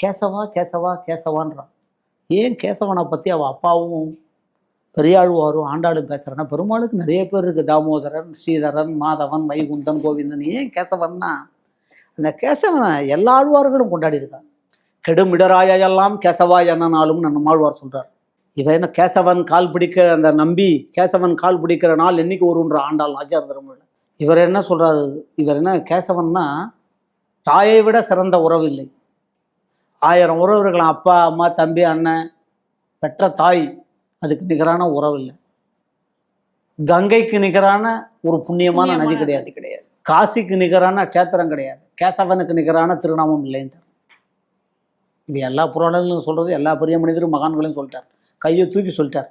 கேசவா கேசவா கேசவான்றான். ஏன் கேசவனை பற்றி அவள் அப்பாவும் பெரியாழ்வாரும் ஆண்டாளும் பேசுகிறேன்னா, பெருமாளுக்கு நிறைய பேர் இருக்குது. தாமோதரன், ஸ்ரீதரன், மாதவன், வைகுந்தன், கோவிந்தன். ஏன் கேசவன்னா, அந்த கேசவனை எல்லா ஆழ்வார்களும் கொண்டாடி இருக்காங்க. கெடும் இடராய எல்லாம் கேசவா என்னனாலும் நம்மாழ்வார் சொல்கிறார். இவன் என்ன கேசவன் கால் பிடிக்கிற அந்த நம்பி கேசவன் கால் பிடிக்கிற நாள் என்னைக்கு வருன்ற ஆண்டாள் நாச்சியார் திருமொழியில். இவர் என்ன சொல்கிறாரு, இவர் என்ன கேசவன்னா, தாயை விட சிறந்த உறவு இல்லை. 1000 உறவு இருக்கலாம், அப்பா அம்மா தம்பி அண்ணன், பெற்ற தாய், அதுக்கு நிகரான உறவு இல்லை. கங்கைக்கு நிகரான ஒரு புண்ணியமான நதி கிடையாது. காசிக்கு நிகரான கேத்திரம் கிடையாது. கேசவனுக்கு நிகரான திருநாமம் இல்லைன்றார். இது எல்லா புராணங்களும் சொல்கிறது, எல்லா பெரிய மனிதரும் மகான்களையும் சொல்லிட்டார். கையை தூக்கி சொல்லிட்டார்,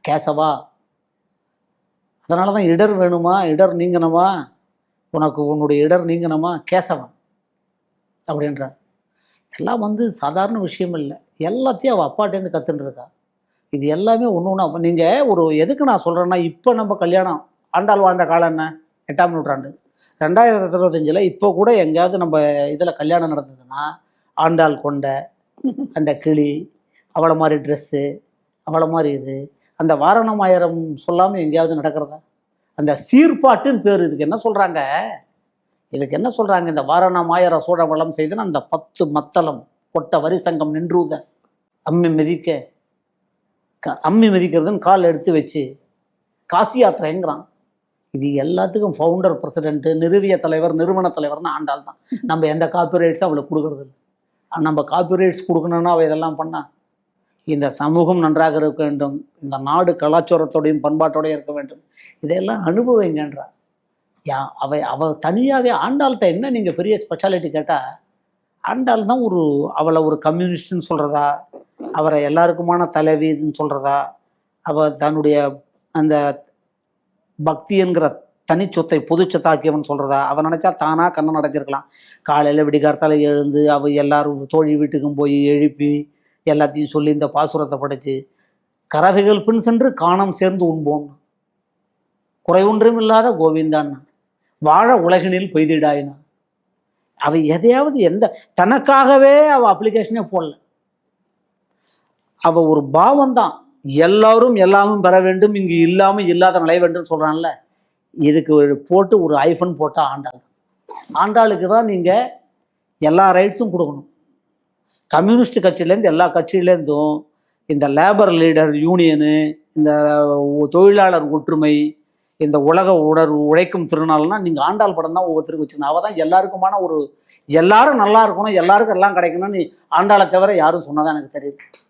கேசவா. அதனால தான் இடர் வேணுமா, இடர் நீங்கணுமா, உனக்கு உன்னுடைய இடர் நீங்கணுமா, கேசவன் அப்படின்றார். எல்லாம் சாதாரண விஷயம் இல்லை. எல்லாத்தையும் அவள் அப்பாட்டேருந்து கற்றுன்னு இருக்கா. இது எல்லாமே ஒன்று ஒன்று. அப்போ நீங்கள் ஒரு எதுக்கு நான் சொல்கிறேன்னா, இப்போ நம்ம கல்யாணம் ஆண்டாள் வாழ்ந்த காலம் என்ன, 8ஆம் நூற்றாண்டு, 2025 இப்போ கூட எங்கேயாவது நம்ம இதில் கல்யாணம் நடந்ததுன்னா, ஆண்டாள் கொண்ட அந்த கிளி, அவளை மாதிரி ட்ரெஸ்ஸு, அவளை மாதிரி இது, அந்த வாரணமாயிரம் சொல்லாமல் எங்கேயாவது நடக்கிறதா? அந்த சீர்பாட்டுன்னு பேர். இதுக்கு என்ன சொல்கிறாங்க, இதுக்கு என்ன சொல்கிறாங்க, இந்த வாரணமாயிர சோழ வளம் செய்துன்னு அந்த 10 மத்தளம் கொட்ட வரி சங்கம் நின்றுத அம்மி மிதிக்க, அம்மி மிதிக்கிறதுன்னு கால் எடுத்து வச்சு காசி யாத்திரைங்கிறான். இது எல்லாத்துக்கும் ஃபவுண்டர், பிரசிடென்ட்டு, நிறுவிய தலைவர், நிறுவன தலைவர்னு ஆண்டாள் தான். நம்ம எந்த காப்பிரைட்ஸும் அவளுக்கு கொடுக்கறது இல்லை. நம்ம காப்பிரைட்ஸ் கொடுக்கணுன்னா அவள் இதெல்லாம் பண்ணால், இந்த சமூகம் நன்றாக இருக்க வேண்டும், இந்த நாடு கலாச்சாரத்தோடையும் பண்பாட்டோடையும் இருக்க வேண்டும், இதையெல்லாம் அனுபவிங்கன்றா. அவள் தனியாகவே ஆண்டாள்கிட்ட என்ன நீங்கள் பெரிய ஸ்பெஷாலிட்டி கேட்டால், ஆண்டாள் தான் அவளை ஒரு கம்யூனிஸ்ட்னு சொல்கிறதா, அவரை எல்லாருக்குமான தலைவி இதுன்னு சொல்கிறதா, அவள் தன்னுடைய அந்த பக்தி என்கிற தனிச்சொத்தை பொது சொத்தாக்கியவன் சொல்கிறதா, அவன் நினச்சா தானாக கண்ணன் அடைஞ்சிருக்கலாம். காலையில் விடிகார்த்தால எழுந்து அவள் எல்லாரும் தோழி வீட்டுக்கும் போய் எழுப்பி எல்லாத்தையும் சொல்லி இந்த பாசுரத்தை படைச்சு, கறவைகள் பின் சென்று காணம் சேர்ந்து உண்போம், குறை ஒன்றும் இல்லாத கோவிந்தான்னா, வாழ உலகினில் பெய்திடாயினா. அவள் எதையாவது தனக்காகவே அவள் அப்ளிகேஷனே போடல. அவள் ஒரு பாவம்தான், எல்லாரும் எல்லாமும் பெற வேண்டும், இங்கு இல்லாமல் இல்லாத நிலை வேண்டும் சொல்கிறான்ல. இதுக்கு போட்டு ஒரு ஐஃபன் போட்டால் ஆண்டாள். ஆண்டாளுக்கு தான் நீங்கள் எல்லா ரைட்ஸும் கொடுக்கணும். கம்யூனிஸ்ட் கட்சியிலேருந்து எல்லா கட்சியிலேருந்தும் இந்த லேபர் லீடர் யூனியனு, இந்த தொழிலாளர் ஒற்றுமை, இந்த உலக உழைக்கும் திருநாள்னா நீங்கள் ஆண்டாள் படம் தான் ஒவ்வொருத்தருக்கும் வச்சுக்கணும். அவள் தான் எல்லாருக்குமான எல்லாரும் நல்லா இருக்கணும், எல்லாருக்கும் எல்லாம் கிடைக்கணும்னு ஆண்டாளை தவிர யாரும் சொன்னதான் எனக்கு தெரியும்.